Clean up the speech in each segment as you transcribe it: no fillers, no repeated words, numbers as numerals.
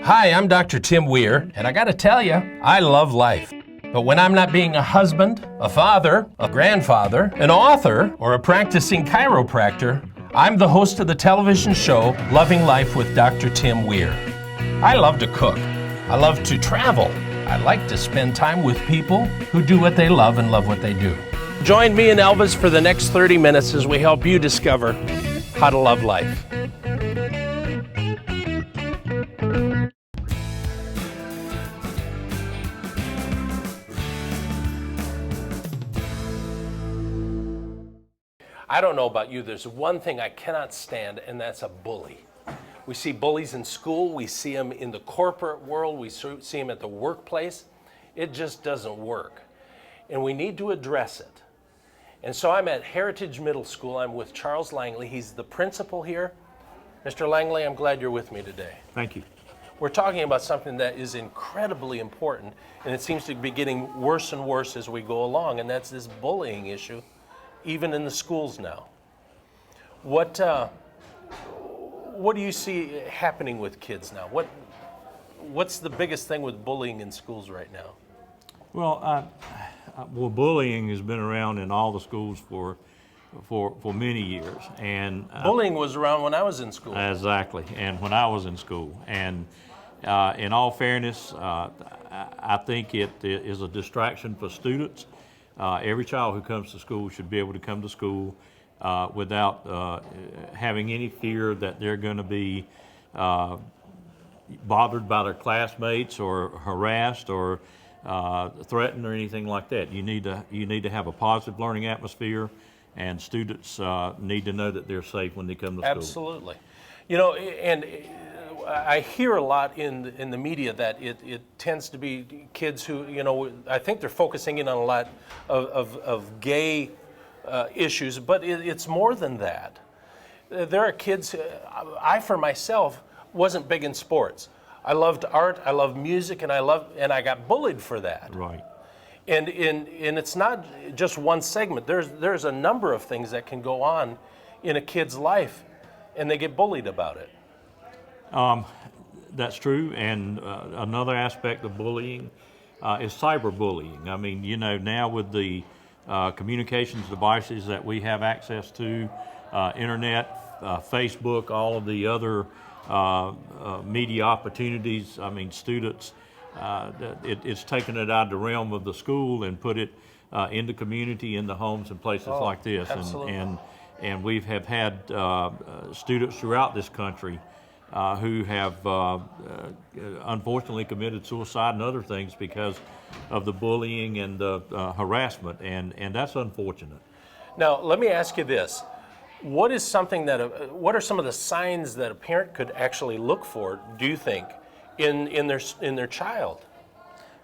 Hi, I'm Dr. Tim Weir, and I gotta tell you, I love life. But when I'm not being a husband, a father, a grandfather, an author, or a practicing chiropractor, I'm the host of the television show Loving Life with Dr. Tim Weir. I love to cook. I love to travel. I like to spend time with people who do what they love and love what they do. Join me and Elvis for the next 30 minutes as we help you discover how to love life. I don't know about you, there's one thing I cannot stand, and that's a bully. We see bullies in school, we see them in the corporate world, we see them at the workplace. It just doesn't work. And we need to address it. And so I'm at Heritage Middle School. I'm with Charles Langley. He's the principal here. Mr. Langley, I'm glad you're with me today. Thank you. We're talking about something that is incredibly important, and it seems to be getting worse and worse as we go along, and that's this bullying issue, even in the schools now. What do you see happening with kids now? What's the biggest thing with bullying in schools right now? Well, bullying has been around in all the schools for many years, and Bullying was around when I was in school. Exactly, and when I was in school, and in all fairness, I think it is a distraction for students. Every child who comes to school should be able to come to school without having any fear that they're going to be bothered by their classmates or harassed or threatened or anything like that. You need to have a positive learning atmosphere, and students need to know that they're safe when they come to school. Absolutely. You know, and I hear a lot in the media that it tends to be kids who, you know, I think they're focusing in on a lot of gay issues, but it's more than that. There are kids, I for myself wasn't big in sports. I loved art, I loved music, and I got bullied for that. Right. And it's not just one segment. There's a number of things that can go on in a kid's life, and they get bullied about it. That's true, and another aspect of bullying is cyberbullying. I mean, you know, now with the communications devices that we have access to, internet, Facebook, all of the other media opportunities, I mean, students, it's taken it out of the realm of the school and put it in the community, in the homes and places like this. Absolutely. And we have had students throughout this country who have unfortunately committed suicide and other things because of the bullying and the harassment, and that's unfortunate. Now, let me ask you this. What are some of the signs that a parent could actually look for, do you think, in their child?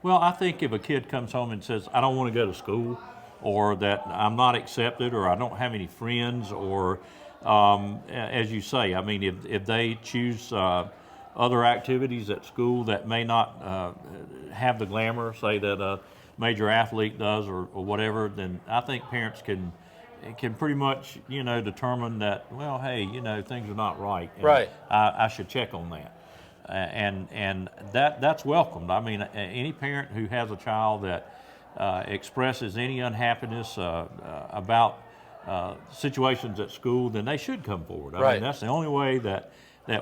Well, I think if a kid comes home and says, I don't want to go to school, or that I'm not accepted, or I don't have any friends, or as you say, I mean, if they choose other activities at school that may not have the glamour, say that a major athlete does or whatever, then I think parents can pretty much, you know, determine that, well, hey, you know, things are not right. And right. I should check on that. And that's welcomed. I mean, any parent who has a child that expresses any unhappiness about situations at school, then they should come forward. I mean, that's the only way that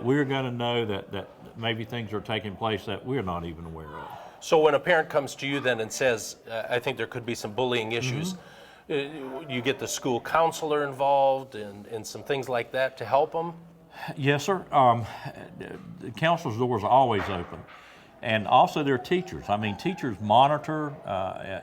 we're going to know that maybe things are taking place that we're not even aware of. So when a parent comes to you then and says, I think there could be some bullying issues, you get the school counselor involved and some things like that to help them? Yes, sir. The counselor's doors are always open. And also their teachers. I mean, teachers monitor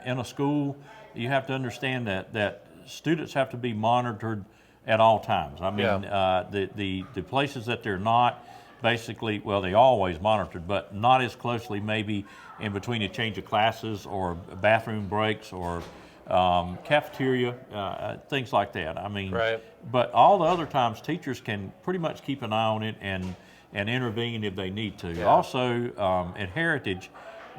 in a school. You have to understand that students have to be monitored at all times. I mean, the places that they're not, basically, well, they always monitored, but not as closely maybe in between a change of classes or bathroom breaks or cafeteria, things like that. I mean, but all the other times, teachers can pretty much keep an eye on it and intervene if they need to. Yeah. Also, at Heritage,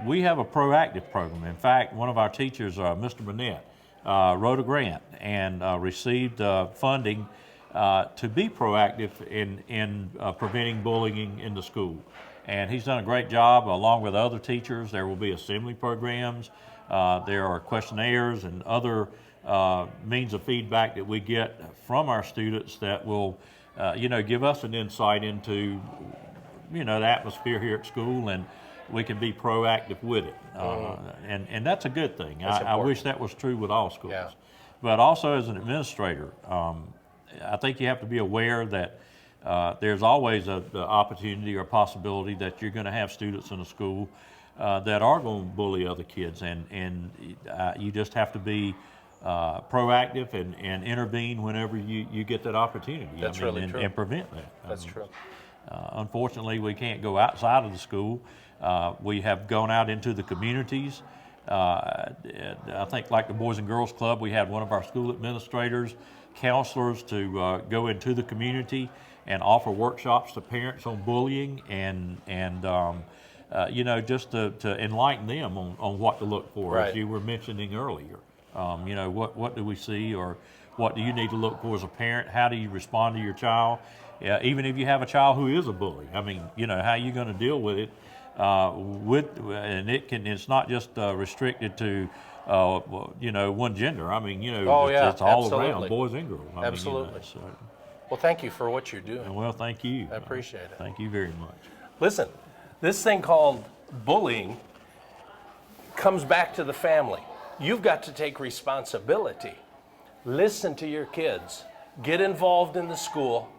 we have a proactive program. In fact, one of our teachers, Mr. Burnett, wrote a grant and received funding to be proactive in preventing bullying in the school. And he's done a great job along with other teachers. There will be assembly programs. There are questionnaires and other means of feedback that we get from our students that will, give us an insight into, the atmosphere here at school, and we can be proactive with it. And that's a good thing. I wish that was true with all schools. Yeah. But also as an administrator, I think you have to be aware that there's always the opportunity or possibility that you're going to have students in a school that are going to bully other kids, and you just have to be proactive and intervene whenever you get that opportunity. That's really true. And prevent that. That's true. Unfortunately, we can't go outside of the school. We have gone out into the communities. I think like the Boys and Girls Club, we had one of our school administrators, counselors to go into the community and offer workshops to parents on bullying and just to enlighten them on what to look for, Right. as you were mentioning earlier. What do we see, or what do you need to look for as a parent? How do you respond to your child? Even if you have a child who is a bully, how are you going to deal with it? It's not just restricted to one gender. It's all absolutely. around, boys and girls. Absolutely. Well, thank you for what you're doing. Well, thank you. I appreciate it. Thank you very much. Listen, this thing called bullying comes back to the family. You've got to take responsibility. Listen to your kids. Get involved in the school,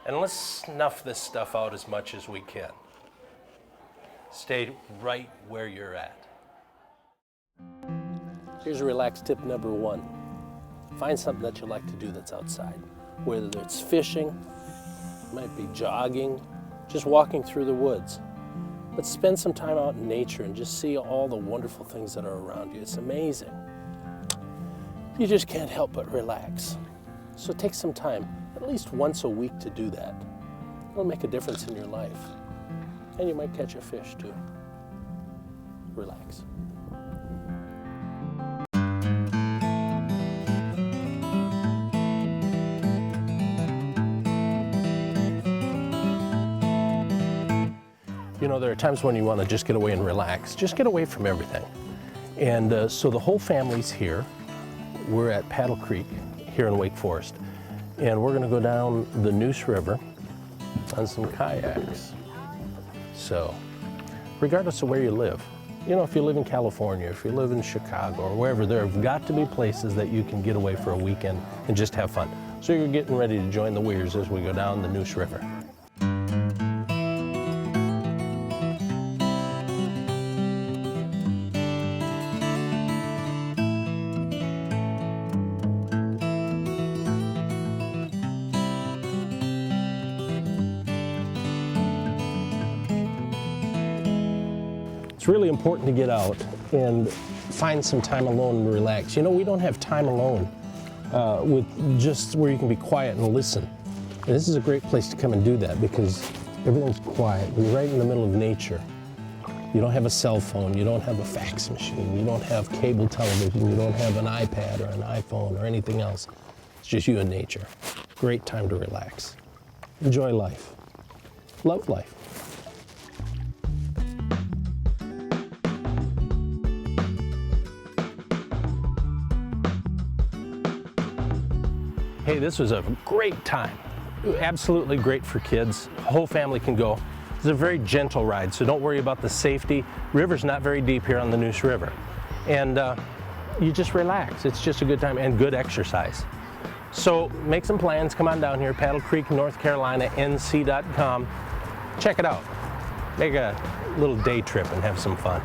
and let's snuff this stuff out as much as we can. Stay right where you're at. Here's a relaxed tip number 1. Find something that you like to do that's outside. Whether it's fishing, it might be jogging, just walking through the woods. But spend some time out in nature and just see all the wonderful things that are around you. It's amazing. You just can't help but relax. So take some time, at least once a week, to do that. It'll make a difference in your life. And you might catch a fish too. Relax. There are times when you want to just get away and relax. Just get away from everything. And so the whole family's here. We're at Paddle Creek here in Wake Forest. And we're going to go down the Neuse River on some kayaks. So, regardless of where you live, if you live in California, if you live in Chicago or wherever, there have got to be places that you can get away for a weekend and just have fun. So you're getting ready to join the Weirs as we go down the Neuse River. It's really important to get out and find some time alone and relax. We don't have time alone with just where you can be quiet and listen. And this is a great place to come and do that because everything's quiet. You're right in the middle of nature. You don't have a cell phone, you don't have a fax machine, you don't have cable television, you don't have an iPad or an iPhone or anything else. It's just you and nature. Great time to relax. Enjoy life. Love life. Hey, this was a great time. Absolutely great for kids. The whole family can go. It's a very gentle ride, so don't worry about the safety. River's not very deep here on the Neuse River. And you just relax. It's just a good time and good exercise. So make some plans. Come on down here, Paddle Creek, North Carolina, nc.com. Check it out. Make a little day trip and have some fun.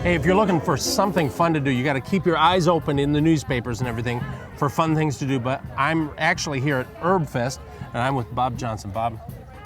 Hey, if you're looking for something fun to do, you got to keep your eyes open in the newspapers and everything for fun things to do, but I'm actually here at Herb Fest, and I'm with Bob Johnson. Bob,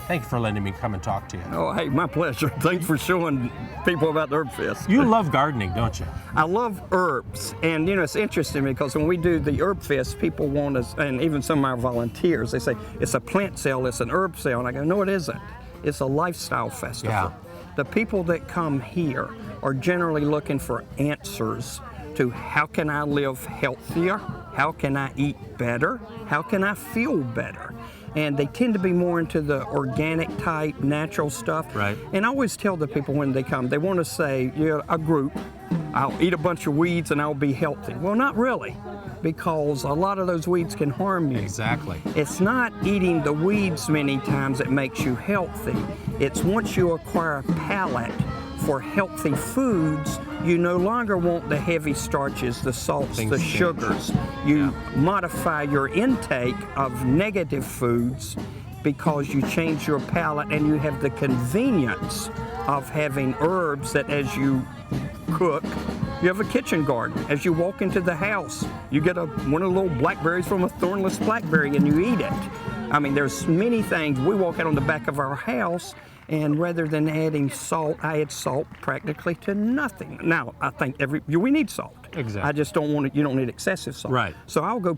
thank you for letting me come and talk to you. Oh, hey, my pleasure. Thanks for showing people about the Herb Fest. You love gardening, don't you? I love herbs, and it's interesting because when we do the Herb Fest, people want us, and even some of our volunteers, they say, it's a plant sale, it's an herb sale, and I go, no, it isn't. It's a lifestyle festival. Yeah. The people that come here are generally looking for answers to how can I live healthier, how can I eat better, how can I feel better. And they tend to be more into the organic type, natural stuff. Right. And I always tell the people when they come, they want to say, a group, I'll eat a bunch of weeds and I'll be healthy. Well, not really, because a lot of those weeds can harm you. Exactly. It's not eating the weeds many times that makes you healthy. It's once you acquire a palate for healthy foods, you no longer want the heavy starches, the salts, the sugars. You modify your intake of negative foods because you change your palate and you have the convenience of having herbs that as you cook, you have a kitchen garden. As you walk into the house, you get one of the little blackberries from a thornless blackberry and you eat it. I mean, there's many things. We walk out on the back of our house, and rather than adding salt, I add salt practically to nothing. Now, I think we need salt. Exactly. I just don't want it. You don't need excessive salt. Right. So I'll go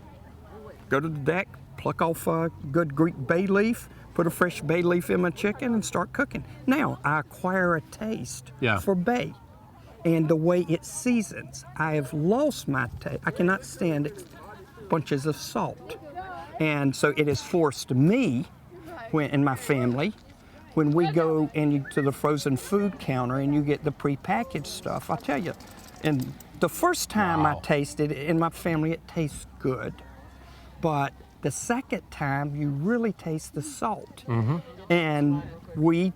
to the deck, pluck off a good Greek bay leaf, put a fresh bay leaf in my chicken, and start cooking. Now I acquire a taste for bay, and the way it seasons. I have lost my taste. I cannot stand bunches of salt, and so it has forced me, and my family. When we go to the frozen food counter and you get the prepackaged stuff, I'll tell you, and the first time I tasted it in my family, it tastes good. But the second time, you really taste the salt. Mm-hmm. And we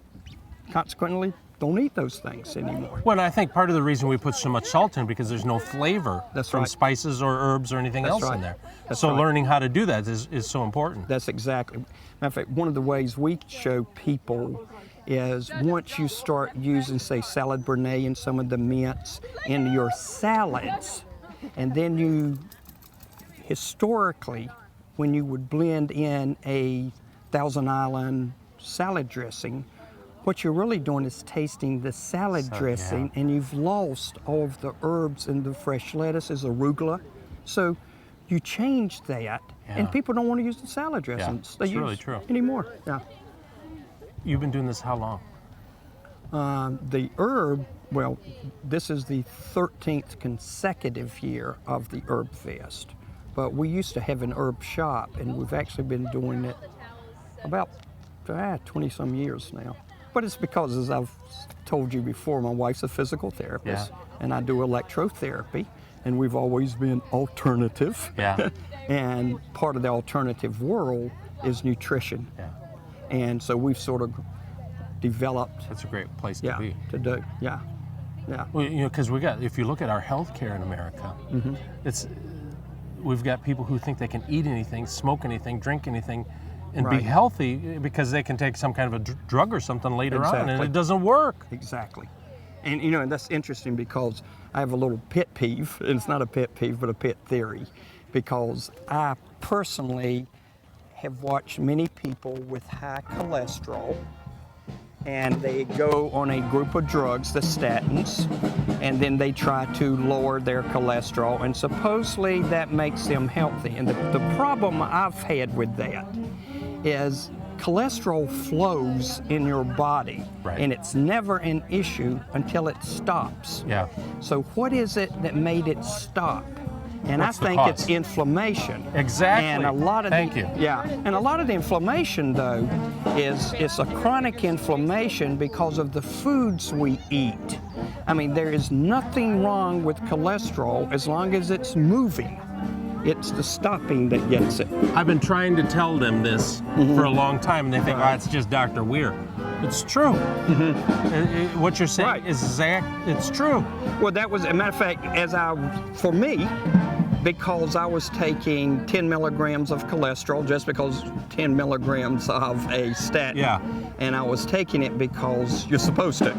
consequently don't eat those things anymore. Well, I think part of the reason we put so much salt in because there's no flavor from spices or herbs or anything else in there. So learning how to do that is so important. That's exactly. Matter of fact, one of the ways we show people is once you start using, say, salad Bernays and some of the mints in your salads, and then you, historically, when you would blend in a Thousand Island salad dressing, what you're really doing is tasting the salad dressing, and you've lost all of the herbs and the fresh lettuces, arugula. So you change that, and people don't want to use the salad dressings. That's really true. Anymore. Yeah. You've been doing this how long? The herb, well, this is the 13th consecutive year of the Herb Fest. But we used to have an herb shop, and we've actually been doing it about 20-some years now. But it's because, as I've told you before, my wife's a physical therapist, and I do electrotherapy, and we've always been alternative. Yeah. And part of the alternative world is nutrition. Yeah. And so we've sort of developed. That's a great place to be. To do, yeah. Well, because if you look at our healthcare in America, we've got people who think they can eat anything, smoke anything, drink anything, and be healthy because they can take some kind of a drug or something later on, and it doesn't work. Exactly. And and that's interesting because I have a little pet peeve, and it's not a pet peeve, but a pet theory, because I personally have watched many people with high cholesterol, and they go on a group of drugs, the statins, and then they try to lower their cholesterol, and supposedly that makes them healthy. And the problem I've had with that is cholesterol flows in your body, and it's never an issue until it stops. Yeah. So what is it that made it stop? And I think it's inflammation. Exactly. And a lot of Thank you. Yeah. And a lot of the inflammation, though, is it's a chronic inflammation because of the foods we eat. I mean, there is nothing wrong with cholesterol as long as it's moving. It's the stopping that gets it. I've been trying to tell them this for a long time, and they think, oh, it's just Dr. Weir. It's true. What you're saying is it's true. Well, that was, as a matter of fact, for me, because I was taking 10 milligrams of cholesterol, just because 10 milligrams of a statin, and I was taking it because you're supposed to.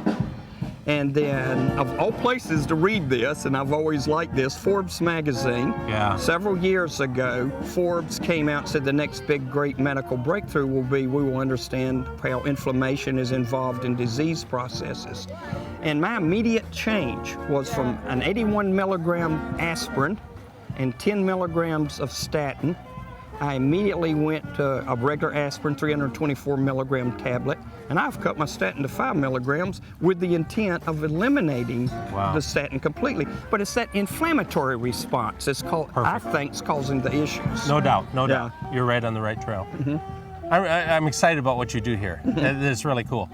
And then, of all places to read this, and I've always liked this, Forbes magazine, several years ago, Forbes came out and said the next big great medical breakthrough will be we will understand how inflammation is involved in disease processes. And my immediate change was from an 81 milligram aspirin and 10 milligrams of statin. I immediately went to a regular aspirin, 324 milligram tablet, and I've cut my statin to 5 milligrams with the intent of eliminating the statin completely. But it's that inflammatory response. It's called, I think, is causing the issues. No doubt, no doubt. You're right on the right trail. I'm excited about what you do here. It's really cool.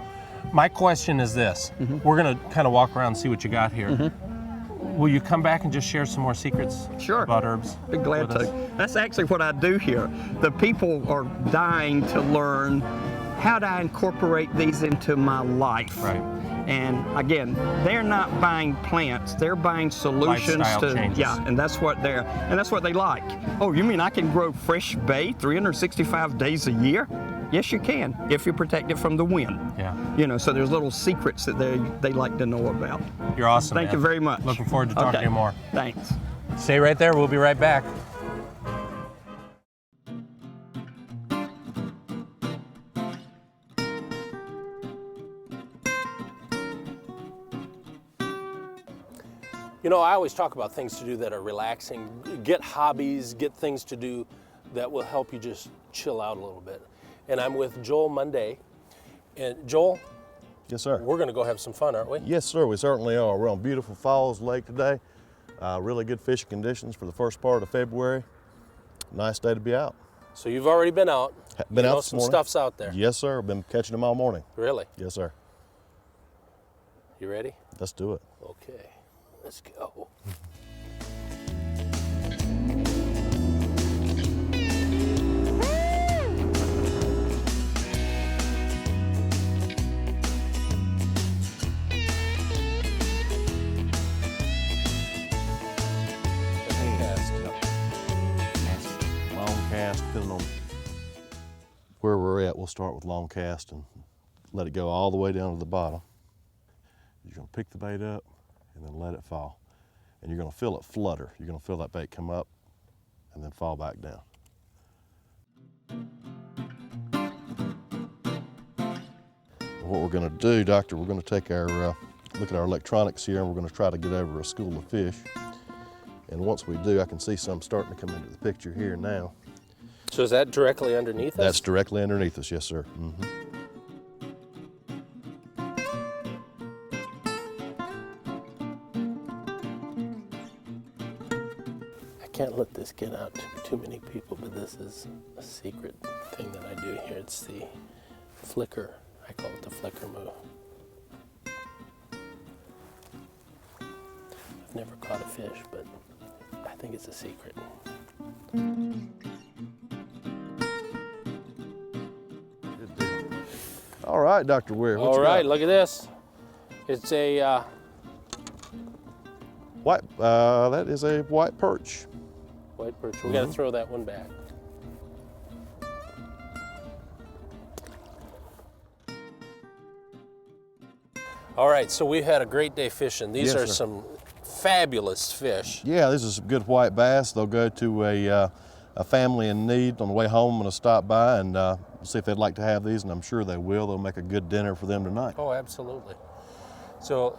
My question is this. We're gonna kind of walk around and see what you got here. Will you come back and just share some more secrets about herbs? Be glad to. That's actually what I do here. The people are dying to learn how do I incorporate these into my life. Right. And again, they're not buying plants; they're buying solutions Lifestyle to changes. and that's what they like. Oh, you mean I can grow fresh bay 365 days a year? Yes, you can, if you protect it from the wind. You know, so there's little secrets that they like to know about. You're awesome. Thank you very much. Looking forward to talking to you more. Thanks. Stay right there. We'll be right back. You know, I always talk about things to do that are relaxing. Get hobbies, get things to do that will help you just chill out a little bit. And I'm with Joel Monday. And Joel? Yes, sir. We're going to go have some fun, aren't we? Yes, sir, we certainly are. We're on beautiful Falls Lake today. Really good fishing conditions for the first part of February. Nice day to be out. So you've already been out. Been you out know this some morning. stuff's out there. Yes, sir. Been catching them all morning. Really? Yes, sir. You ready? Let's do it. Okay, let's go. Long cast, depending on where we're at, we'll start with long cast and let it go all the way down to the bottom. You're gonna pick the bait up and then let it fall. And you're gonna feel it flutter. You're gonna feel that bait come up and then fall back down. What we're gonna do, Doctor, we're gonna take our, look at our electronics here, and we're gonna try to get over a school of fish. And once we do, I can see some starting to come into the picture here now. So is that directly underneath us? That's directly underneath us, yes, sir. I can't let this get out to too many people, but this is a secret thing that I do here. It's the flicker. I call it the flicker move. I've never caught a fish, but I think it's a secret. All right, Dr. Weir. All right, look at this. It's a White, that is a white perch. white perch. We got to throw that one back. All right, so we've had a great day fishing. These Yes, are sir. some fabulous fish. Yeah, this is some good white bass. They'll go to a family in need on the way home. I'm going to stop by and see if they'd like to have these, and I'm sure they will. They'll make a good dinner for them tonight. Oh, absolutely. So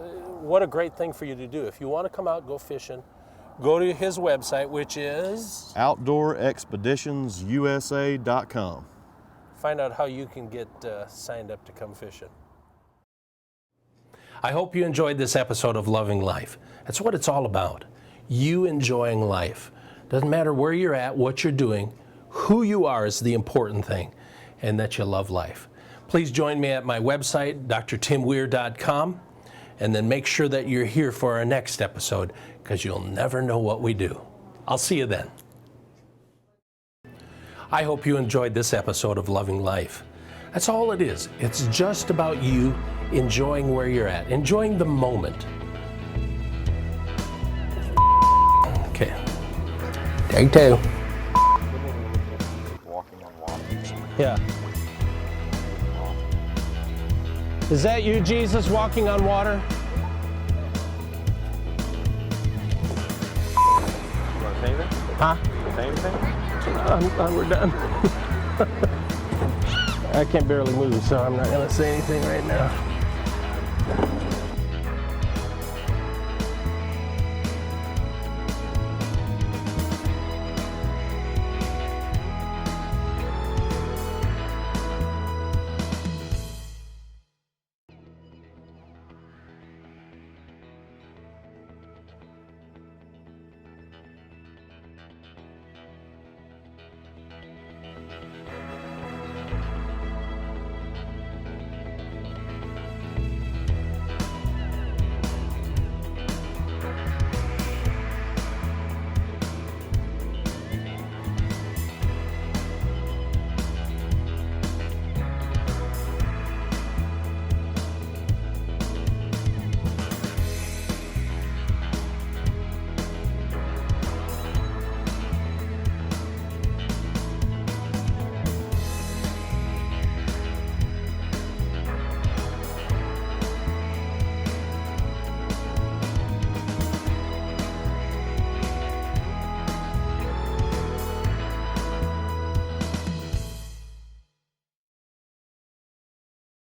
what a great thing for you to do. If you want to come out, go fishing, go to his website, which is? OutdoorExpeditionsUSA.com. Find out how you can get signed up to come fishing. I hope you enjoyed this episode of Loving Life. That's what it's all about. You enjoying life. Doesn't matter where you're at, what you're doing, who you are is the important thing, and that you love life. Please join me at my website, drtimweir.com, and then make sure that you're here for our next episode, because you'll never know what we do. I'll see you then. I hope you enjoyed this episode of Loving Life. That's all it is. It's just about you enjoying where you're at, enjoying the moment. Okay. Take two. Walking on water. Yeah. Is that you, Jesus, walking on water? Huh? Say anything? We're done. I can barely move, so I'm not gonna say anything right now.